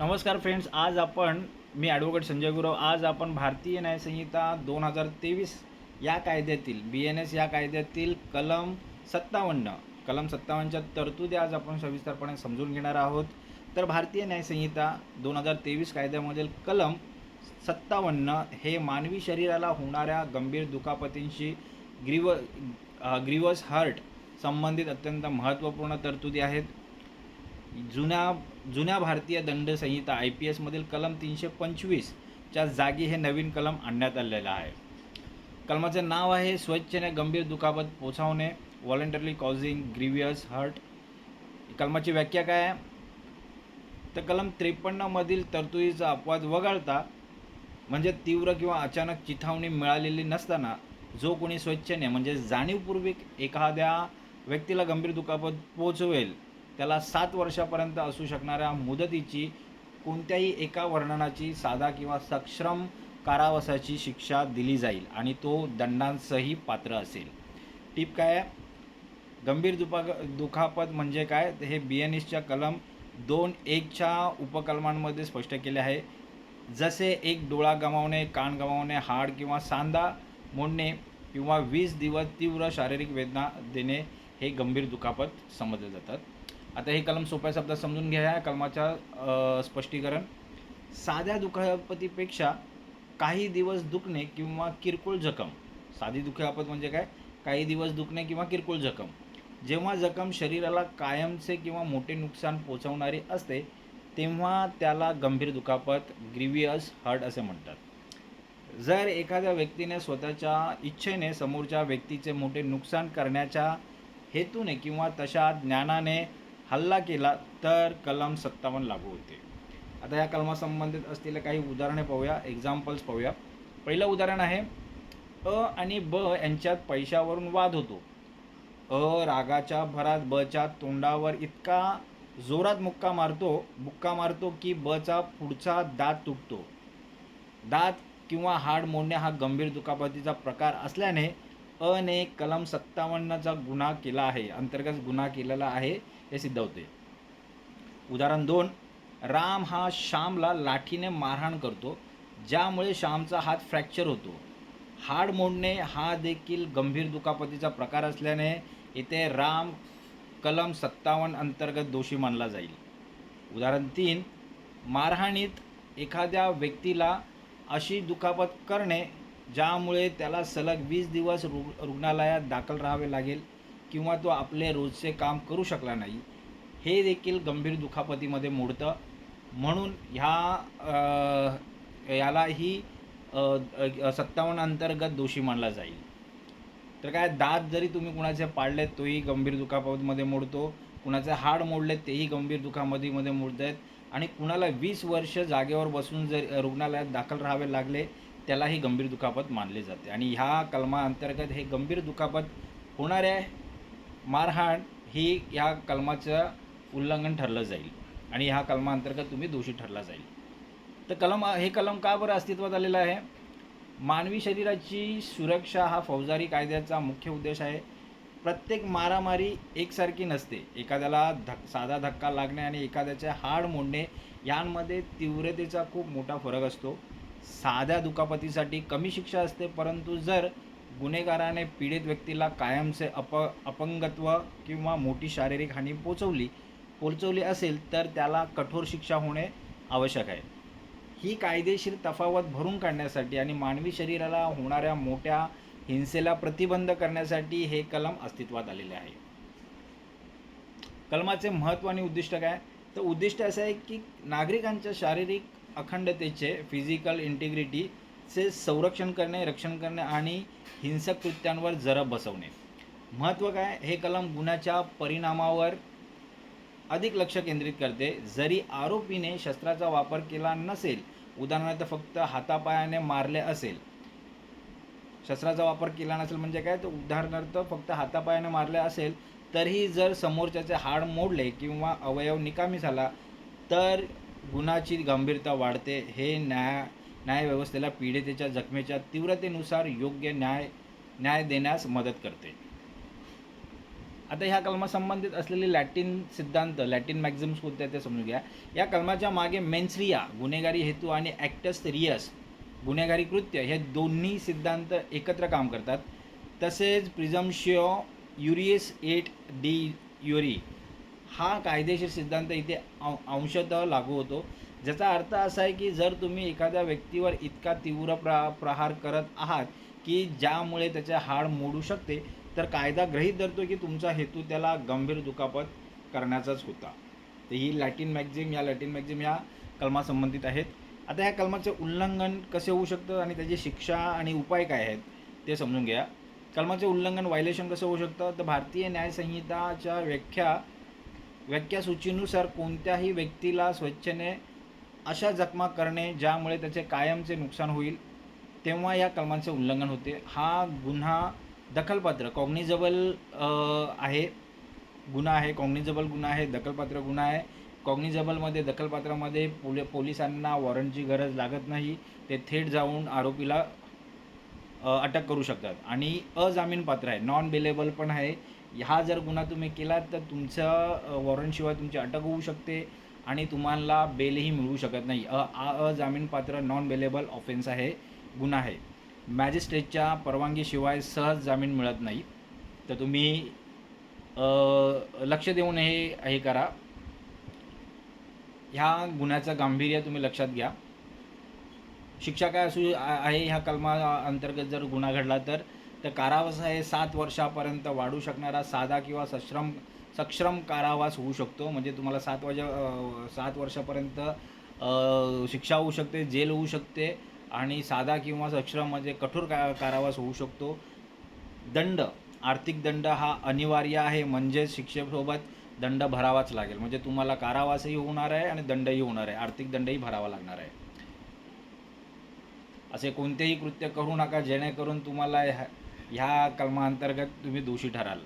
नमस्कार फ्रेंड्स, मी ॲडव्होकेट संजय गुरव. आज आपण भारतीय न्यायसंहिता 2023 या कायद्यातील BNS या कायद्यातील कलम 57च्या तरतुदी आज आपण सविस्तरपणे समजून घेणार आहोत. तर भारतीय न्यायसंहिता 2023 कायद्यामधील कलम 57 हे मानवी शरीराला होणाऱ्या गंभीर दुखापतींशी ग्रीवस हर्ट संबंधित अत्यंत महत्त्वपूर्ण तरतुदी आहेत. जुन्या भारतीय दंड संहिता IPS मधील कलम 325च्या जागी हे नवीन कलम आणण्यात आलेलं आहे. कलमाचे नाव आहे स्वेच्छेने गंभीर दुखापत पोहोचवणे, व्हॉलंटरली कॉझिंग ग्रीवियस हर्ट. कलमाची व्याख्या काय आहे? तर कलम 53 मधील तरतुदीचा अपवाद वगळता म्हणजे तीव्र किंवा अचानक चिथावणी मिळालेली नसताना जो कोणी स्वेच्छेने म्हणजे जाणीवपूर्वक एखाद्या व्यक्तीला गंभीर दुखापत पोहोचवेल त्याला 7 वर्षापर्यंत असू शकणाऱ्या मुदतीची कोणत्याही एका वर्णनाची साधा किंवा सश्रम कारावासाची शिक्षा दिली जाईल आणि तो दंडांसही पात्र असेल. टिप काय आहे? गंभीर दुखापत म्हणजे काय? हे BNSच्या कलम 2(1)च्या उपकलमांमध्ये स्पष्ट केले आहे. जसे एक डोळा गमावणे, कान गमावणे, हाड किंवा सांधा मोडणे किंवा 20 दिवस तीव्र शारीरिक वेदना देणे हे गंभीर दुखापत समजले जातात. आता हे कलम सोप्या शब्दात समजून घ्या. कलमाच्या स्पष्टीकरण: साध्या दुखापतीपेक्षा काही दिवस दुखणे किंवा किरकोळ जखम. साधी दुखापत म्हणजे काय? काही दिवस दुखणे किंवा किरकोळ जखम. जेव्हा जखम शरीराला कायमचे किंवा मोठे नुकसान पोचवणारी असते तेव्हा त्याला गंभीर दुखापत ग्रीवियस हर्ट असे म्हणतात. जर एखाद्या व्यक्तीने स्वतःच्या इच्छेने समोरच्या व्यक्तीचे मोठे नुकसान करण्याच्या हेतूने किंवा तशा ज्ञानाने हल्ला केला तर कलम 57 लागू होते. आता या कलमासंबंधित असलेले काही उदाहरणे पाहूया, एक्झाम्पल्स पाहूया. पहिलं उदाहरण आहे, अ आणि ब यांच्यात पैशावरून वाद होतो. अ रागाच्या भरात बच्या तोंडावर इतका जोरात बुक्का मारतो की बचा पुढचा दात तुटतो. दात किंवा हाड मोडणे हा गंभीर दुखापतीचा प्रकार असल्याने अने कलम 57चा गुन्हा केला आहे, अंतर्गत गुन्हा केलेला आहे हे सिद्ध होते. उदाहरण 2, राम हा श्यामला लाठीने मारहाण करतो ज्यामुळे श्यामचा हात फ्रॅक्चर होतो. हाड मोडणे हा देखील गंभीर दुखापतीचा प्रकार असल्याने येथे राम कलम 57 अंतर्गत दोषी मानला जाईल. उदाहरण 3, मारहाणीत एखाद्या व्यक्तीला अशी दुखापत करणे ज्यामुळे त्याला सलग 20 दिवस रुग्णालयात दाखल राहावे लागेल किंवा तो आपले रोजचे काम करू शकला नाही, हे देखील गंभीर दुखापतीमध्ये मोडतं. म्हणून यालाही 57 अंतर्गत दोषी मानला जाईल. तर काय, दात जरी तुम्ही कुणाचे पाडलेत तोही गंभीर दुखापतीमध्ये मोडतो, कुणाचे हाड मोडलेत तेही गंभीर दुखापतीमध्ये मोडत आहेत, आणि कुणाला 20 वर्ष जागेवर बसून जर रुग्णालयात दाखल राहावे लागले त्यालाही गंभीर दुखापत मानले जाते. आणि ह्या कलमाअंतर्गत हे गंभीर दुखापत होणाऱ्या मारहाण ही ह्या कलमाचं उल्लंघन ठरलं जाईल आणि ह्या कलमाअंतर्गत तुम्ही दोषी ठरला जाईल. तर हे कलम का बरं अस्तित्वात आलेलं आहे? मानवी शरीराची सुरक्षा हा फौजदारी कायद्याचा मुख्य उद्देश आहे. प्रत्येक मारामारी एकसारखी नसते. एखाद्याला साधा धक्का लागणे आणि एखाद्याचे हाड मोडणे यांमध्ये तीव्रतेचा खूप मोठा फरक असतो. साध्या दुखापतीसाठी कमी शिक्षा असते, परंतु जर गुन्हेगाराने पीडित व्यक्तीला कायमचे अपंगत्व किंवा मोठी शारीरिक हानी पोचवली असेल तर त्याला कठोर शिक्षा होणे आवश्यक आहे. ही कायदेशीर तफावत भरून काढण्यासाठी आणि मानवी शरीराला होणाऱ्या मोठ्या हिंसेला प्रतिबंध करण्यासाठी हे कलम अस्तित्वात आलेले आहे. कलमाचे महत्त्व आणि उद्दिष्ट काय? तर उद्दिष्ट असं आहे की नागरिकांच्या शारीरिक अखंडतेचे, फिजिकल इंटिग्रिटीचे संरक्षण करणे, रक्षण करणे आणि हिंसक कृत्यांवर जरब बसवणे. महत्त्व काय? हे कलम गुन्ह्याच्या परिणामावर अधिक लक्ष केंद्रित करते. जरी आरोपीने शस्त्राचा वापर केला नसेल, उदाहरणार्थ फक्त हातापायाने मारले असेल, शस्त्राचा वापर केला नसेल म्हणजे काय? तर उदाहरणार्थ फक्त हातापायाने मारले असेल तरीही जर समोरच्याचे हाड मोडले किंवा अवयव निकामी झाला तर गुन्ह्याची गंभीरता वाढते. हे न्यायव्यवस्थेला पीडितेच्या जखमेच्या तीव्रतेनुसार योग्य न्याय देण्यास मदत करते. आता ह्या कलमासंबंधित असलेले लॅटिन सिद्धांत, लॅटिन मॅक्झिम्स कोणते ते समजून घ्या. या कलमाच्या मागे मेन्स रिया गुन्हेगारी हेतू आणि ॲक्टस रियस गुन्हेगारी कृत्य हे दोन्ही सिद्धांत एकत्र काम करतात. तसेच प्रिझम्प्शिओ युरियस एट डी युरी हा कायदेशीर सिद्धांत इथे अंशतः लागू होतो, ज्याचा अर्थ असा आहे की जर तुम्ही एखाद्या व्यक्तीवर इतका तीव्र प्रहार करत आहात की ज्यामुळे त्याचे हाड मोडू शकते, तर कायदा गृहीत धरतो की तुमचा हेतू त्याला गंभीर दुखापत करण्याचाच होता. तर ही लॅटिन मॅक्झिम या कलमासंबंधित आहेत. आता ह्या कलमाचे उल्लंघन कसे होऊ शकतं आणि त्याची शिक्षा आणि उपाय काय आहेत ते समजून घ्या. कलमाचे उल्लंघन व्हायलेशन कसं होऊ शकतं, तर भारतीय न्यायसंहिताच्या व्याख्यासूचीनुसार कोणत्याही व्यक्तीला स्वेच्छेने अशा जखमा करणे ज्यामुळे त्याचे कायमचे नुकसान होईल, तेव्हा या कलमांचे उल्लंघन होते. हा गुन्हा दखलपात्र कॉग्निजेबल आहे गुन्हा आहे कॉग्निजेबल गुन्हा आहे, दखलपात्र गुन्हा आहे. कॉग्निजेबलमध्ये दखलपात्रामध्ये पोलिसांना वॉरंटची गरज लागत नाही, ते थेट जाऊन आरोपीला अटक करू शकतात. आणि अजामीनपात्र आहे, नॉन बेलेबल पण आहे. हा जर गुन्हा तुम्ही केलात तर तुमच्या वॉरंटशिवाय तुमची अटक होऊ शकते आणि तुम्हाला बेलही मिळू शकत नाही. अजामीनपात्र नॉन बेलेबल ऑफेन्स आहे, गुन्हा आहे. मॅजिस्ट्रेटच्या परवानगीशिवाय सहज जामीन मिळत नाही. तर तुम्ही लक्ष देऊन हे करा. ह्या गुन्ह्याचं गांभीर्य तुम्ही लक्षात घ्या. शिक्षा काय आहे ह्या कलमा अंतर्गत जर गुन्हा घडला तर कारावास आहे 7 वर्षापर्यंत वाढू शकणारा साधा किंवा सश्रम कारावास होऊ शकतो. म्हणजे तुम्हाला 7 वर्षापर्यंत शिक्षा होऊ शकते, जेल होऊ शकते आणि साधा किंवा सश्रम म्हणजे कठोर कारावास होऊ शकतो. दंड, आर्थिक दंड हा अनिवार्य आहे, म्हणजेच शिक्षेसोबत दंड भरावाच लागेल. म्हणजे तुम्हाला कारावासही होणार आहे आणि दंडही होणार आहे, आर्थिक दंडही भरावा लागणार आहे. असे कोणतेही कृत्य करू नका जेणेकरून तुम्हाला ह्या कलमाअंतर्गत तुम्ही दोषी ठराल.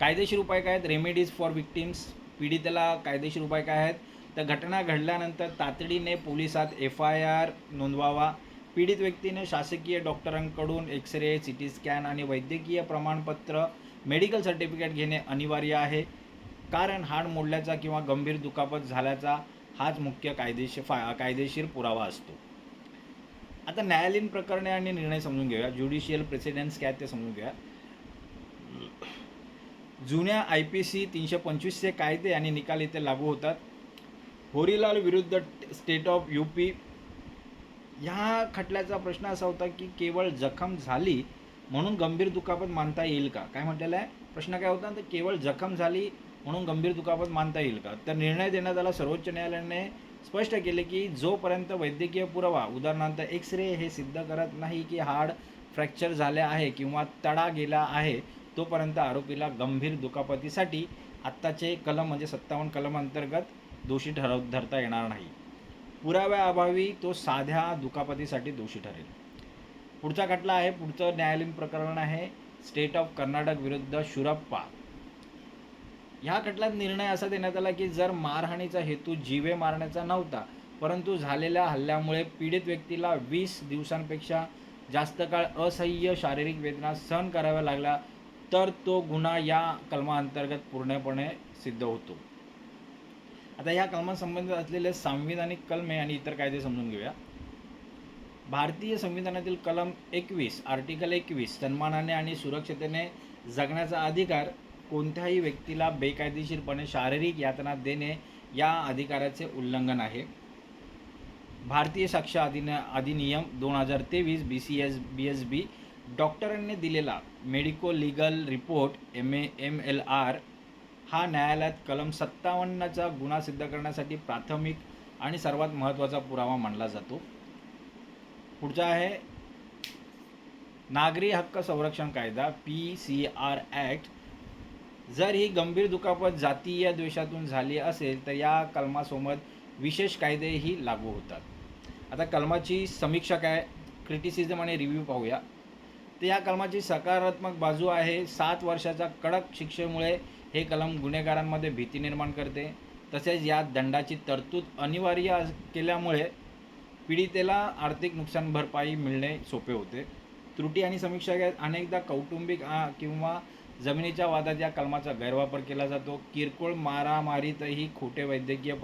कायदेशीर उपाय काय आहेत? Remedies for victims. पीडितेला कायदेशीर उपाय काय आहेत? तर घटना घडल्यानंतर तातडीने पोलिसात FIR नोंदवावा. पीडित व्यक्तीने शासकीय डॉक्टरांकडून एक्सरे, CT स्कॅन आणि वैद्यकीय प्रमाणपत्र मेडिकल सर्टिफिकेट घेणे अनिवार्य आहे, कारण हाड मोडल्याचा किंवा गंभीर दुखापत झाल्याचा हाच मुख्य कायदेशीर पुरावा असतो. आता न्यायालयीन प्रकरणे आणि निर्णय समजून घेऊया. ज्युडिशियल प्रेसिडेंट्स काय ते समजून घ्या. जुन्या IPC 325चे कायदे आणि निकाल इथे लागू होतात. होरीलाल विरुद्ध स्टेट ऑफ UP ह्या खटल्याचा प्रश्न असा होता की केवळ जखम झाली म्हणून गंभीर दुखापत मानता येईल का? काय म्हटलेलं आहे? प्रश्न काय होता, तर केवळ जखम झाली म्हणून गंभीर दुखापत मानता येईल का? तर निर्णय देण्यात आला. सर्वोच्च न्यायालयाने स्पष्ट केले की जोपर्यंत वैद्यकीय पुरावा उदाहरणार्थ एक्सरे हे सिद्ध करत नाही की हाड फ्रॅक्चर झाले आहे किंवा तडा गेला आहे, तोपर्यंत आरोपीला गंभीर दुखापतीसाठी आत्ताचे कलम म्हणजे 57 कलम अंतर्गत दोषी धरता येणार नाही. पुराव्याअभावी तो साध्या दुखापतीसाठी दोषी ठरेल. पुढचा खटला आहे, पुढचं न्यायालयीन प्रकरण आहे स्टेट ऑफ कर्नाटक विरुद्ध शुरप्पा. ह्या खटल्यात निर्णय असा देण्यात आला की जर मारहाणीचा हेतू जीवे मारण्याचा नव्हता, परंतु झालेल्या हल्ल्यामुळे पीडित व्यक्तीला 20 दिवसांपेक्षा जास्त काळ असह्य शारीरिक वेदना सहन कराव्या लागल्या, तर तो गुन्हा या कलमाअंतर्गत पूर्णपणे सिद्ध होतो. आता ह्या कलमांसंबंधित असलेले सांविधानिक कलमे आणि इतर कायदे समजून घेऊया. भारतीय संविधानातील कलम 21 आर्टिकल 21 सन्मानाने आणि सुरक्षिततेने जगण्याचा अधिकार कोणत्याही व्यक्तीला बेकायदेशीरपणे शारीरिक यातना देणे या अधिकाराचे उल्लंघन आहे. भारतीय साक्ष अधिनियम 2023 BSB डॉक्टरांनी दिलेला मेडिको लीगल रिपोर्ट MLR हा न्यायालयात कलम 57चा गुन्हा सिद्ध करण्यासाठी प्राथमिक आणि सर्वात महत्त्वाचा पुरावा मानला जातो. पुढचा आहे नागरी हक्क संरक्षण कायदा PCR ॲक्ट. जर ही गंभीर दुखापत जातीय द्वेषातून झाली असेल तर या कलमासोबत विशेष कायदेही लागू होतात. आता कलमाची समीक्षा काय, क्रिटिसिझम आणि रिव्ह्यू पाहूया. तर या कलमाची सकारात्मक बाजू आहे 7 वर्षाच्या कडक शिक्षेमुळे हे कलम गुन्हेगारांमध्ये भीती निर्माण करते. तसेच यात दंडाची तरतूद अनिवार्य केल्यामुळे पीडितेला आर्थिक नुकसान भरपाई मिळणे सोपे होते. त्रुटी आणि समीक्षा अनेकदा कौटुंबिक किंवा जमिनीच्या वादात या कलमाचा गैरवापर केला जातो. किरकोळ मारामारीतही खोटे वैद्यकीय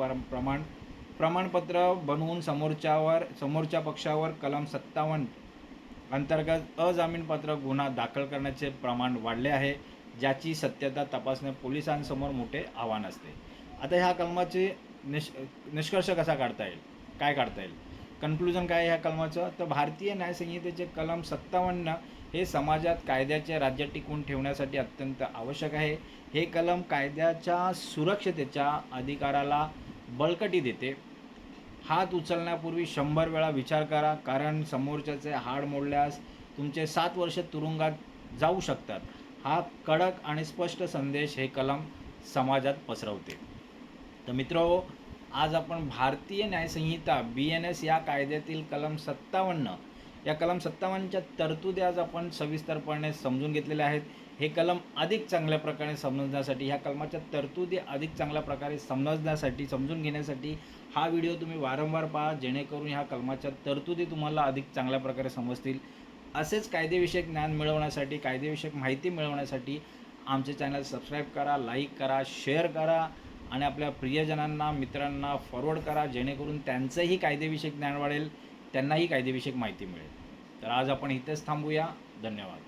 प्रमाणपत्र बनवून समोरच्या पक्षावर कलम 57 अंतर्गत अजामीनपात्र गुन्हा दाखल करण्याचे प्रमाण वाढले आहे, ज्याची सत्यता तपासणे पोलिसांसमोर मोठे आव्हान असते. आता ह्या कलमाचे निष्कर्ष कसा काढता येईल, काय काढता येईल, कन्क्लुजन काय ह्या कलमाचं, तर भारतीय न्यायसंहितेचे कलम 57 हे समाजात कायद्याचे राज्य टिकवून ठेवण्यासाठी अत्यंत आवश्यक आहे. हे कलम कायद्याच्या सुरक्षतेच्या अधिकाराला बळकटी देते. हात उचलण्यापूर्वी 100 वेळा विचार करा, कारण समोरच्याचे हाड मोडल्यास तुमचे 7 वर्ष तुरुंगात जाऊ शकतात. हा कडक आणि स्पष्ट संदेश हे कलम समाजात पसरवते. तर मित्रहो, आज आपण भारतीय न्यायसंहिता BNS या कायद्यातील कलम 57 या कलम 57च्या तरतुदी आज आपण सविस्तरपणे समजून घेतलेल्या आहेत. हे कलम अधिक चांगल्या प्रकारे समजण्यासाठी, ह्या कलमाच्या तरतुदी अधिक चांगल्या प्रकारे समजून घेण्यासाठी हा व्हिडिओ तुम्ही वारंवार पहा, जेणेकरून ह्या कलमाच्या तरतुदी तुम्हाला अधिक चांगल्या प्रकारे समजतील. असेच कायदेविषयक ज्ञान मिळवण्यासाठी, कायदेविषयक माहिती मिळवण्यासाठी आमचे चॅनल सबस्क्राईब करा, लाईक करा, शेअर करा आणि आपल्या प्रियजनांना, मित्रांना फॉरवर्ड करा, जेणेकरून त्यांचंही कायदेविषयक ज्ञान वाढेल, त्यांनाही कायदेविषयक माहिती मिळेल. तर आज आपण इथेच थांबूया. धन्यवाद.